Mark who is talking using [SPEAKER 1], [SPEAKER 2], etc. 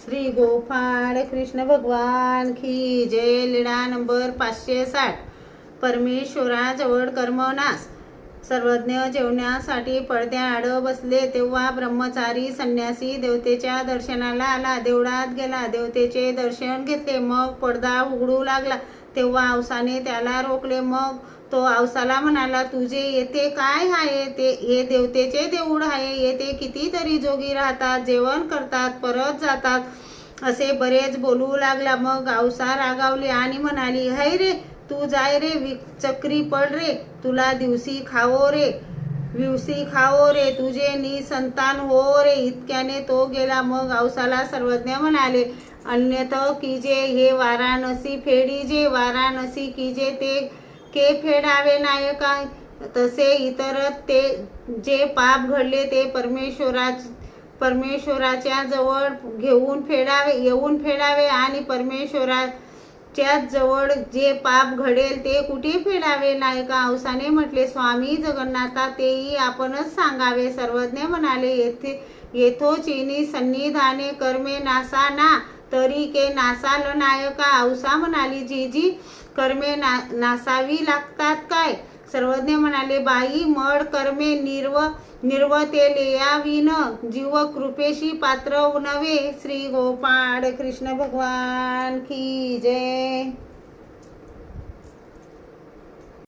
[SPEAKER 1] श्री गोपाळ कृष्ण भगवान की जय. लीळा नंबर 560. परमेश्वराजवळ कर्मनाश. सर्वज्ञ जेवण्यासाठी पडद्याआड बसले तेव्हा ब्रह्मचारी संन्यासी देवतेच्या दर्शनाला आला. देवळात गेला, देवतेचे दर्शन घेतले. मग पडदा उघडू लागला तेव्हा औसाने त्याला रोखले. मग तो औसाला म्हणाला, तुझे येथे काय आहे? हे देवतेचे देऊळ आहे. येथे कितीतरी जोगी राहतात, जेवण करतात, परत जातात असे बरेच बोलू लागला. मग औसा रागावली आणि म्हणाली, हाय रे, तू जाय रे, चक्री पड रे, तुला दिवसी खावो रे, तुझे निसंतान हो रे. इतक्याने तो गेला. मग औसाला सर्वज्ञ म्हणाले, अन्यथ कीजे हे वाराणसी फेडीजे, वाराणसी कीजे ते के फेडावे नायका. तसे इतर ते जे पाप घडले ते परमेश्वराच्या जवळ येऊन फेडावे आणि परमेश्वराच्या जवळ जे पाप घडेल ते कुठे फेडावे नायका. औसाने म्हटले, स्वामी जगन्नाथा, तेही आपणच सांगावे. सर्वज्ञ म्हणाले, येथोचिनी सन्निधाने कर्मे नासा ना तरी के नासाल नायका. औसा म्हणाली, जी कर्मे नासावी लागतात काय? सर्वज्ञ म्हणाले, बाई, मड कर्मे निर्वतेलेयाविन जीव कृपेशी पात्र नव्हे. श्री गोपाळ कृष्ण भगवान की जय.